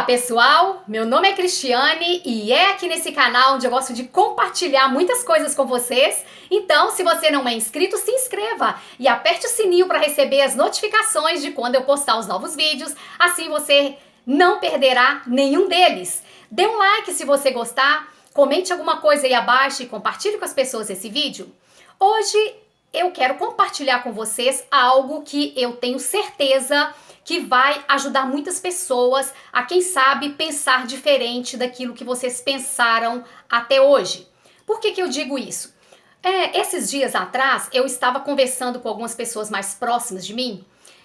pessoal, meu nome é Cristiane e é aqui nesse canal onde eu gosto de compartilhar muitas coisas com vocês. Então, se você não é inscrito, se inscreva e aperte o sininho para receber as notificações de quando eu postar os novos vídeos, assim você não perderá nenhum deles. Dê um like se você gostar, comente alguma coisa aí abaixo e compartilhe com as pessoas esse vídeo. Hoje eu quero compartilhar com vocês algo que eu tenho certeza que vai ajudar muitas pessoas a, quem sabe, pensar diferente daquilo que vocês pensaram até hoje. Por que eu digo isso? Esses dias atrás eu estava conversando com algumas pessoas mais próximas de mim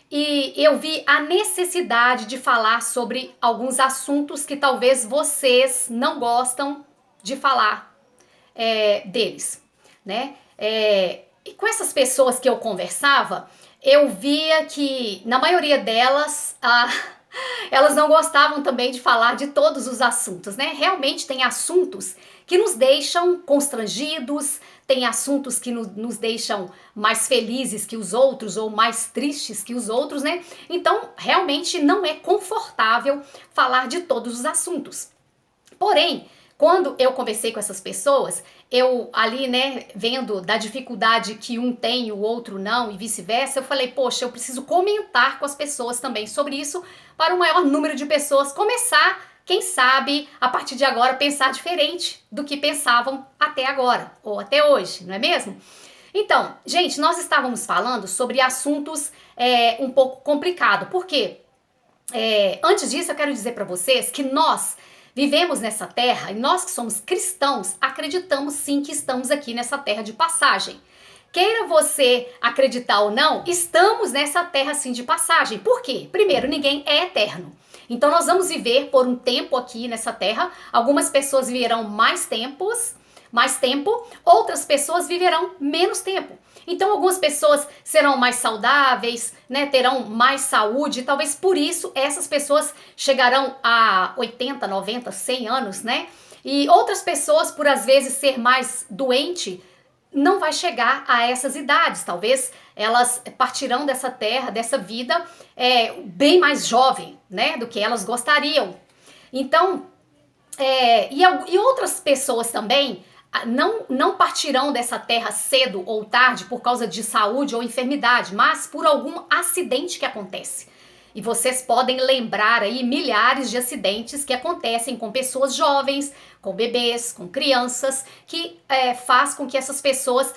e eu vi a necessidade de falar sobre alguns assuntos que talvez vocês não gostam de falar deles, né? E com essas pessoas que eu conversava, eu via que, na maioria delas, elas não gostavam também de falar de todos os assuntos, né? Realmente tem assuntos que nos deixam constrangidos, tem assuntos que nos deixam mais felizes que os outros ou mais tristes que os outros, né? Então, realmente não é confortável falar de todos os assuntos. Porém, quando eu conversei com essas pessoas, eu ali, né, vendo da dificuldade que um tem e o outro não e vice-versa, eu falei, poxa, eu preciso comentar com as pessoas também sobre isso para o maior número de pessoas começar, quem sabe, a partir de agora, pensar diferente do que pensavam até agora ou até hoje, não é mesmo? Então, gente, nós estávamos falando sobre assuntos um pouco complicados. Por quê? Antes disso, eu quero dizer para vocês que nós vivemos nessa terra e nós que somos cristãos acreditamos sim que estamos aqui nessa terra de passagem. Queira você acreditar ou não, estamos nessa terra sim de passagem. Por quê? Primeiro, ninguém é eterno. Então nós vamos viver por um tempo aqui nessa terra. Algumas pessoas viverão mais tempo, outras pessoas viverão menos tempo. Então algumas pessoas serão mais saudáveis, né, terão mais saúde, talvez por isso essas pessoas chegarão a 80, 90, 100 anos, né? E outras pessoas, por às vezes ser mais doente, não vai chegar a essas idades. Talvez elas partirão dessa terra, dessa vida, bem mais jovem, né, do que elas gostariam. Então, e outras pessoas também não partirão dessa terra cedo ou tarde por causa de saúde ou enfermidade, mas por algum acidente que acontece. E vocês podem lembrar aí milhares de acidentes que acontecem com pessoas jovens, com bebês, com crianças, que faz com que essas pessoas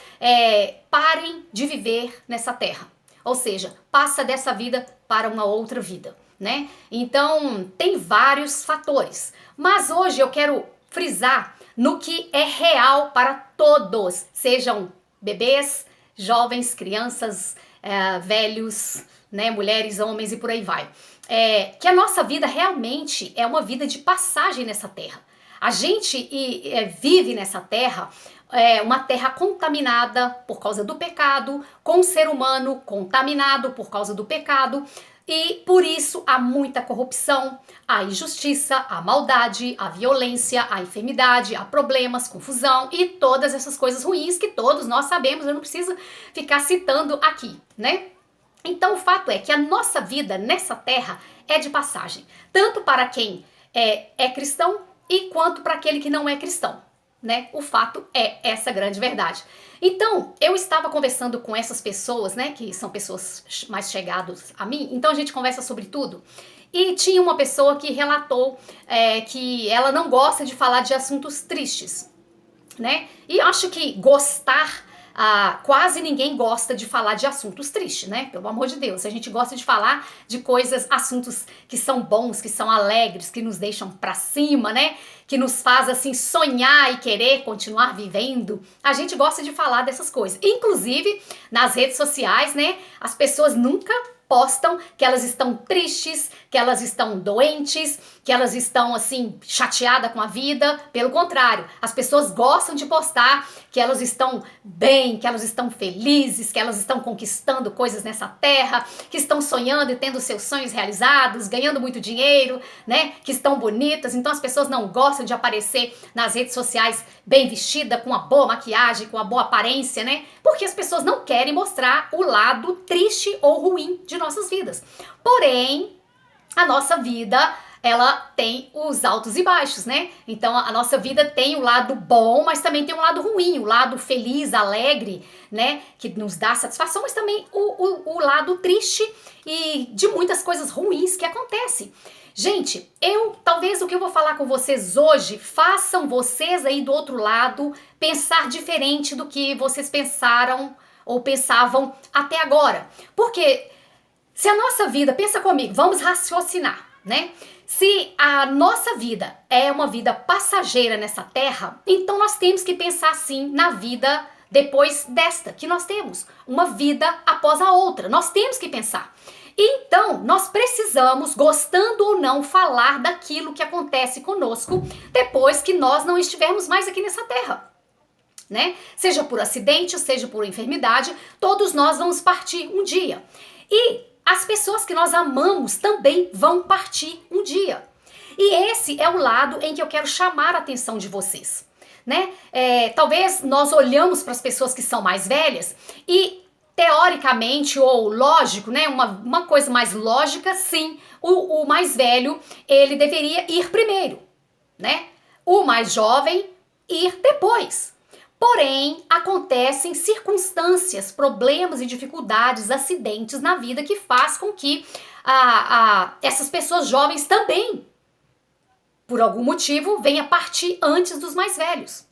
parem de viver nessa terra. Ou seja, passa dessa vida para uma outra vida, né? Então, tem vários fatores. Mas hoje eu quero frisar no que é real para todos, sejam bebês, jovens, crianças, velhos, né, mulheres, homens e por aí vai. Que a nossa vida realmente é uma vida de passagem nessa terra. A gente vive nessa terra, uma terra contaminada por causa do pecado, com um ser humano contaminado por causa do pecado, e por isso há muita corrupção, há injustiça, há maldade, há violência, há enfermidade, há problemas, confusão e todas essas coisas ruins que todos nós sabemos, eu não preciso ficar citando aqui, né? Então o fato é que a nossa vida nessa terra é de passagem, tanto para quem é cristão e quanto para aquele que não é cristão, né? O fato é essa grande verdade. Então, eu estava conversando com essas pessoas, né, que são pessoas mais chegadas a mim, então a gente conversa sobre tudo. E tinha uma pessoa que relatou que ela não gosta de falar de assuntos tristes, né? E acho que gostar, quase ninguém gosta de falar de assuntos tristes, né? Pelo amor de Deus, a gente gosta de falar de coisas, assuntos que são bons, que são alegres, que nos deixam pra cima, né? Que nos faz assim sonhar e querer continuar vivendo. A gente gosta de falar dessas coisas. Inclusive, nas redes sociais, né? As pessoas nunca postam que elas estão tristes, que elas estão doentes, que elas estão assim chateadas com a vida. Pelo contrário, as pessoas gostam de postar que elas estão bem, que elas estão felizes, que elas estão conquistando coisas nessa terra, que estão sonhando e tendo seus sonhos realizados, ganhando muito dinheiro, né? Que estão bonitas. Então as pessoas não gostam de aparecer nas redes sociais bem vestida, com uma boa maquiagem, com uma boa aparência, né? Porque as pessoas não querem mostrar o lado triste ou ruim de nossas vidas. Porém, a nossa vida ela tem os altos e baixos, né? Então a nossa vida tem o lado bom, mas também tem um lado ruim, o lado feliz, alegre, né? Que nos dá satisfação, mas também o lado triste e de muitas coisas ruins que acontecem. Gente, talvez o que eu vou falar com vocês hoje façam vocês aí do outro lado pensar diferente do que vocês pensaram ou pensavam até agora. Porque se a nossa vida, pensa comigo, vamos raciocinar, né? Se a nossa vida é uma vida passageira nessa terra, então nós temos que pensar assim na vida depois desta que nós temos, uma vida após a outra. Nós temos que pensar. Então, nós precisamos, gostando ou não, falar daquilo que acontece conosco depois que nós não estivermos mais aqui nessa terra, né? Seja por acidente, seja por enfermidade, todos nós vamos partir um dia. E as pessoas que nós amamos também vão partir um dia. E esse é o lado em que eu quero chamar a atenção de vocês, né? Talvez nós olhamos para as pessoas que são mais velhas e teoricamente ou lógico, né? Uma coisa mais lógica, sim, o mais velho, ele deveria ir primeiro, né? O mais jovem ir depois. Porém, acontecem circunstâncias, problemas e dificuldades, acidentes na vida que faz com que essas pessoas jovens também, por algum motivo, venham partir antes dos mais velhos,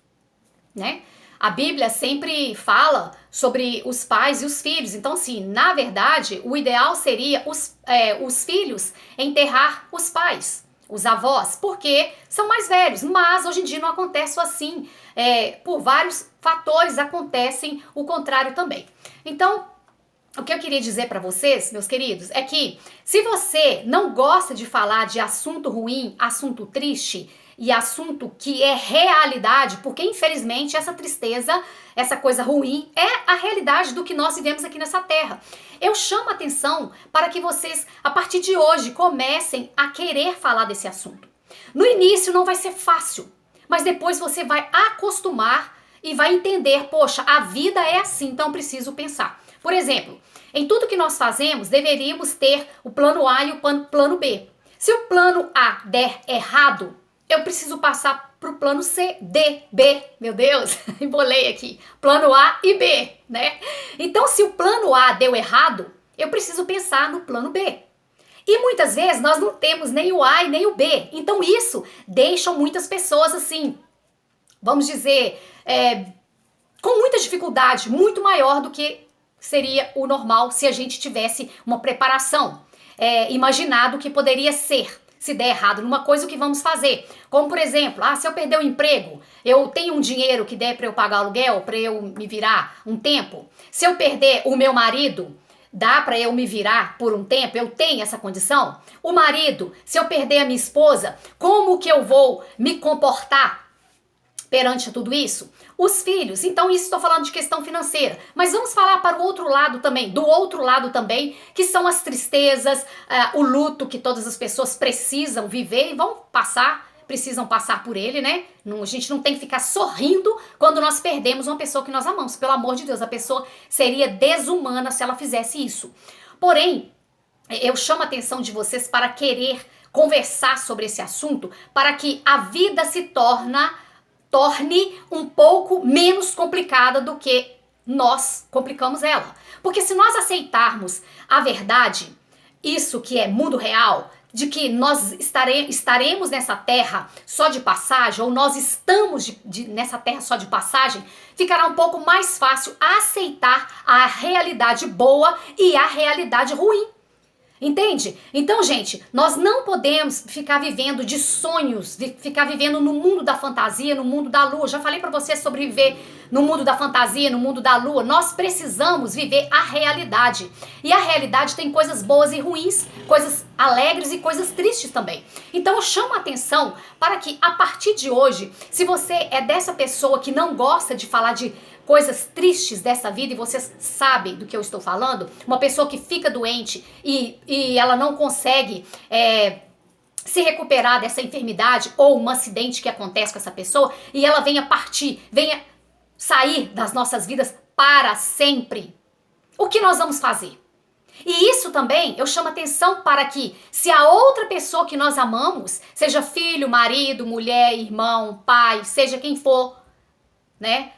né? A Bíblia sempre fala sobre os pais e os filhos. Então, assim, na verdade, o ideal seria os filhos enterrar os pais, os avós, porque são mais velhos. Mas hoje em dia não acontece assim. Por vários fatores acontecem o contrário também. Então, o que eu queria dizer para vocês, meus queridos, é que se você não gosta de falar de assunto ruim, assunto triste e assunto que é realidade, porque infelizmente essa tristeza, essa coisa ruim é a realidade do que nós vivemos aqui nessa terra. Eu chamo a atenção para que vocês, a partir de hoje, comecem a querer falar desse assunto. No início não vai ser fácil, mas depois você vai acostumar e vai entender, poxa, a vida é assim, então eu preciso pensar. Por exemplo, em tudo que nós fazemos, deveríamos ter o plano A e o plano B. Se o plano A der errado, eu preciso passar para o plano C, D, B. Meu Deus, embolei aqui. Plano A e B, né? Então, se o plano A deu errado, eu preciso pensar no plano B. E muitas vezes nós não temos nem o A e nem o B. Então, isso deixa muitas pessoas assim, vamos dizer, com muita dificuldade, muito maior do que seria o normal se a gente tivesse uma preparação, imaginado que poderia ser. Se der errado numa coisa, o que vamos fazer? Como, por exemplo, se eu perder o emprego, eu tenho um dinheiro que der para eu pagar aluguel, para eu me virar um tempo? Se eu perder o meu marido, dá para eu me virar por um tempo? Eu tenho essa condição? O marido, se eu perder a minha esposa, como que eu vou me comportar perante tudo isso? Os filhos, então isso estou falando de questão financeira, mas vamos falar para o outro lado também, do outro lado também, que são as tristezas, o luto que todas as pessoas precisam viver e precisam passar por ele, né? A gente não tem que ficar sorrindo quando nós perdemos uma pessoa que nós amamos. Pelo amor de Deus, a pessoa seria desumana se ela fizesse isso. Porém, eu chamo a atenção de vocês para querer conversar sobre esse assunto, para que a vida se torne um pouco menos complicada do que nós complicamos ela. Porque se nós aceitarmos a verdade, isso que é mundo real, de que nós estaremos nessa terra só de passagem, ou nós estamos nessa terra só de passagem, ficará um pouco mais fácil aceitar a realidade boa e a realidade ruim. Entende? Então, gente, nós não podemos ficar vivendo de sonhos, ficar vivendo no mundo da fantasia, no mundo da lua. Já falei pra você sobre viver no mundo da fantasia, no mundo da lua. Nós precisamos viver a realidade. E a realidade tem coisas boas e ruins, coisas alegres e coisas tristes também. Então, eu chamo a atenção para que, a partir de hoje, se você é dessa pessoa que não gosta de falar de coisas tristes dessa vida, e vocês sabem do que eu estou falando, uma pessoa que fica doente e ela não consegue se recuperar dessa enfermidade ou um acidente que acontece com essa pessoa e ela venha sair das nossas vidas para sempre. O que nós vamos fazer? E isso também eu chamo atenção para que, se a outra pessoa que nós amamos, seja filho, marido, mulher, irmão, pai, seja quem for, né?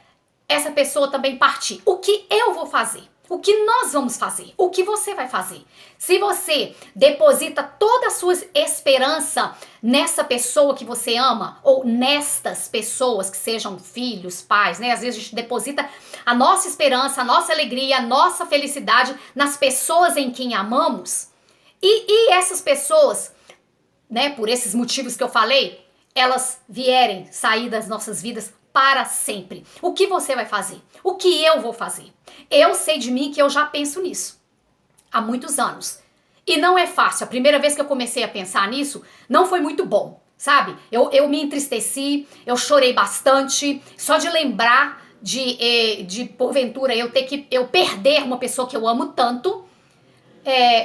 Essa pessoa também partir. O que eu vou fazer? O que nós vamos fazer? O que você vai fazer? Se você deposita toda a sua esperança nessa pessoa que você ama, ou nestas pessoas que sejam filhos, pais, né? Às vezes a gente deposita a nossa esperança, a nossa alegria, a nossa felicidade nas pessoas em quem amamos. E essas pessoas, né, por esses motivos que eu falei, elas vierem sair das nossas vidas para sempre. O que você vai fazer? O que eu vou fazer? Eu sei de mim que eu já penso nisso há muitos anos. E não é fácil. A primeira vez que eu comecei a pensar nisso, não foi muito bom, sabe? Eu me entristeci, eu chorei bastante, só de lembrar de porventura eu perder uma pessoa que eu amo tanto.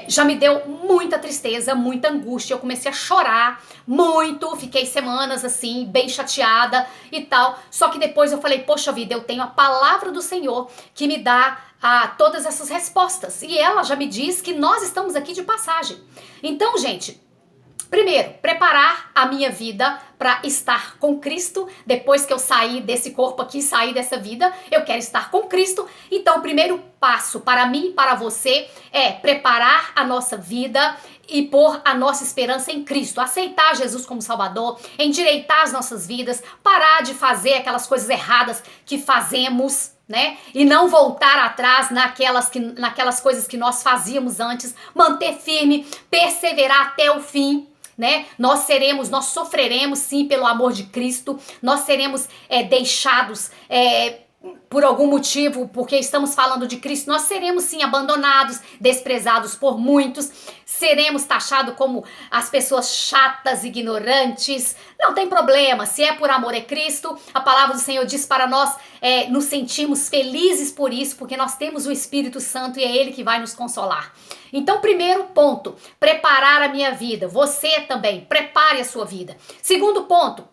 Já me deu muita tristeza, muita angústia. Eu comecei a chorar muito, fiquei semanas assim, bem chateada e tal. Só que depois eu falei, poxa vida, eu tenho a palavra do Senhor que me dá todas essas respostas. E ela já me diz que nós estamos aqui de passagem. Então, gente, primeiro, preparar a minha vida para estar com Cristo. Depois que eu sair desse corpo aqui, sair dessa vida, eu quero estar com Cristo. Então, o primeiro passo para mim e para você é preparar a nossa vida e pôr a nossa esperança em Cristo. Aceitar Jesus como Salvador, endireitar as nossas vidas, parar de fazer aquelas coisas erradas que fazemos, né? E não voltar atrás naquelas coisas que nós fazíamos antes, manter firme, perseverar até o fim. Né? Nós sofreremos sim pelo amor de Cristo, nós seremos deixados por algum motivo, porque estamos falando de Cristo, nós seremos sim abandonados, desprezados por muitos, seremos taxados como as pessoas chatas, ignorantes. Não tem problema, se é por amor a Cristo, a palavra do Senhor diz para nós nos sentirmos felizes por isso, porque nós temos o Espírito Santo e é Ele que vai nos consolar. Então, primeiro ponto, preparar a minha vida. Você também, prepare a sua vida. Segundo ponto,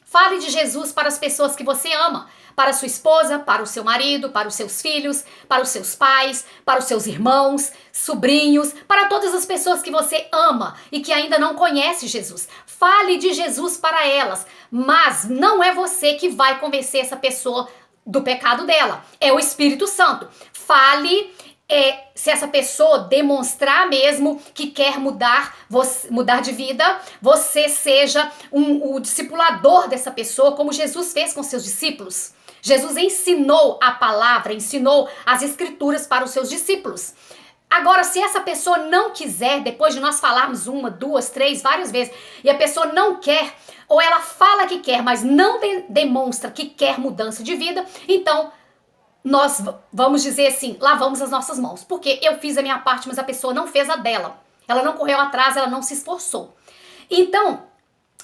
fale de Jesus para as pessoas que você ama. Para a sua esposa, para o seu marido, para os seus filhos, para os seus pais, para os seus irmãos, sobrinhos, para todas as pessoas que você ama e que ainda não conhece Jesus. Fale de Jesus para elas, mas não é você que vai convencer essa pessoa do pecado dela, é o Espírito Santo. Fale se essa pessoa demonstrar mesmo que quer mudar de vida, você seja o discipulador dessa pessoa, como Jesus fez com seus discípulos. Jesus ensinou a palavra, ensinou as escrituras para os seus discípulos. Agora, se essa pessoa não quiser, depois de nós falarmos uma, duas, três, várias vezes, e a pessoa não quer, ou ela fala que quer, mas não demonstra que quer mudança de vida, então nós vamos dizer assim, lavamos as nossas mãos. Porque eu fiz a minha parte, mas a pessoa não fez a dela. Ela não correu atrás, ela não se esforçou. Então,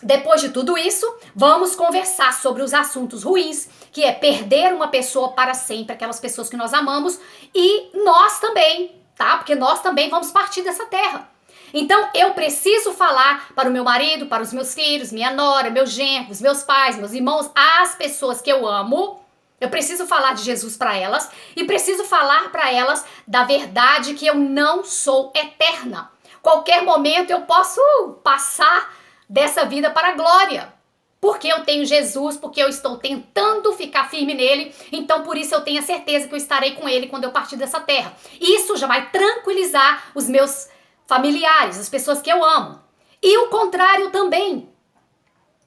depois de tudo isso, vamos conversar sobre os assuntos ruins, que é perder uma pessoa para sempre, aquelas pessoas que nós amamos, e nós também, tá? Porque nós também vamos partir dessa terra. Então, eu preciso falar para o meu marido, para os meus filhos, minha nora, meus genros, meus pais, meus irmãos, as pessoas que eu amo. Eu preciso falar de Jesus para elas e preciso falar para elas da verdade que eu não sou eterna. Qualquer momento eu posso passar dessa vida para a glória. Porque eu tenho Jesus, porque eu estou tentando ficar firme nele, então por isso eu tenho a certeza que eu estarei com ele quando eu partir dessa terra. Isso já vai tranquilizar os meus familiares, as pessoas que eu amo. E o contrário também.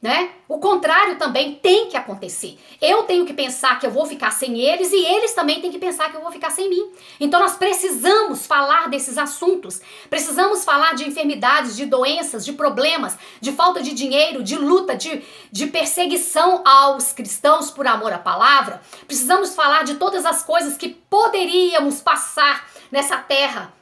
Né? O contrário também tem que acontecer. Eu tenho que pensar que eu vou ficar sem eles e eles também têm que pensar que eu vou ficar sem mim. Então nós precisamos falar desses assuntos. Precisamos falar de enfermidades, de doenças, de problemas, de falta de dinheiro, de luta, de perseguição aos cristãos por amor à palavra. Precisamos falar de todas as coisas que poderíamos passar nessa terra.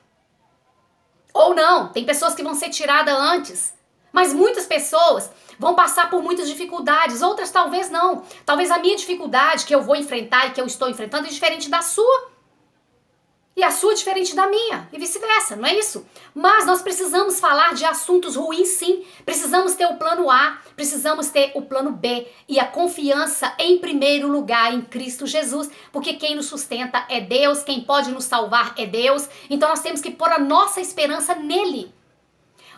Ou não, tem pessoas que vão ser tiradas antes. Mas muitas pessoas vão passar por muitas dificuldades, outras talvez não. Talvez a minha dificuldade que eu vou enfrentar e que eu estou enfrentando é diferente da sua. E a sua é diferente da minha, e vice-versa, não é isso? Mas nós precisamos falar de assuntos ruins sim, precisamos ter o plano A, precisamos ter o plano B e a confiança em primeiro lugar em Cristo Jesus, porque quem nos sustenta é Deus, quem pode nos salvar é Deus, então nós temos que pôr a nossa esperança nele.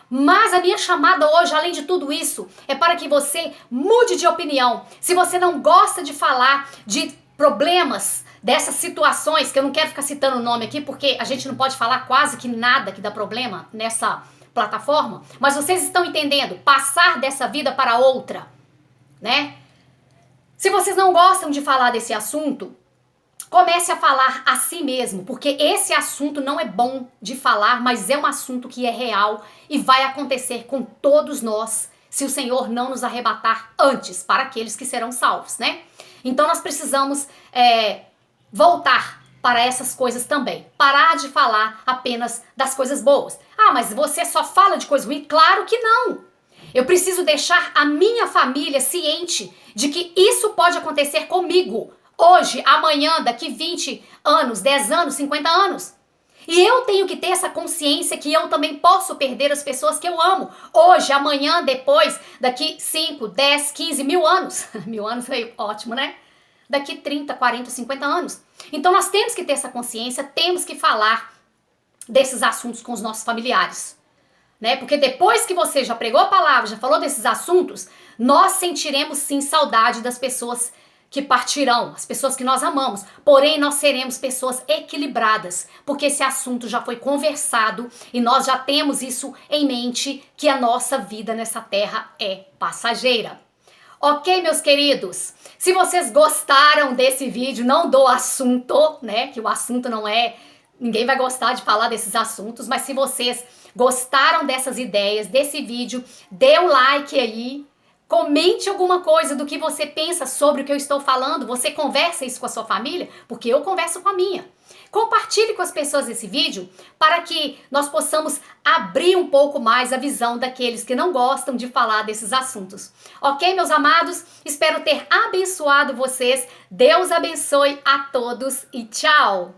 Mas a minha chamada hoje, além de tudo isso, é para que você mude de opinião. Se você não gosta de falar de problemas, dessas situações, que eu não quero ficar citando o nome aqui, porque a gente não pode falar quase que nada que dá problema nessa plataforma, mas vocês estão entendendo, passar dessa vida para outra, né? Se vocês não gostam de falar desse assunto, comece a falar a si mesmo, porque esse assunto não é bom de falar, mas é um assunto que é real e vai acontecer com todos nós, se o Senhor não nos arrebatar antes, para aqueles que serão salvos, né? Então nós precisamos voltar para essas coisas também. Parar de falar apenas das coisas boas. Ah, mas você só fala de coisa ruim? Claro que não! Eu preciso deixar a minha família ciente de que isso pode acontecer comigo. Hoje, amanhã, daqui 20 anos, 10 anos, 50 anos. E eu tenho que ter essa consciência que eu também posso perder as pessoas que eu amo. Hoje, amanhã, depois, daqui 5, 10, 15, mil anos. Mil anos foi ótimo, né? Daqui 30, 40, 50 anos. Então nós temos que ter essa consciência, temos que falar desses assuntos com os nossos familiares, né? Porque depois que você já pregou a palavra, já falou desses assuntos, nós sentiremos sim saudade das pessoas que partirão, as pessoas que nós amamos. Porém, nós seremos pessoas equilibradas, porque esse assunto já foi conversado e nós já temos isso em mente, que a nossa vida nessa terra é passageira. Ok, meus queridos? Se vocês gostaram desse vídeo, não do assunto, né? Que o assunto não é... Ninguém vai gostar de falar desses assuntos, mas se vocês gostaram dessas ideias, desse vídeo, dê um like aí, comente alguma coisa do que você pensa sobre o que eu estou falando, você conversa isso com a sua família, porque eu converso com a minha. Compartilhe com as pessoas esse vídeo para que nós possamos abrir um pouco mais a visão daqueles que não gostam de falar desses assuntos. Ok, meus amados? Espero ter abençoado vocês. Deus abençoe a todos e tchau!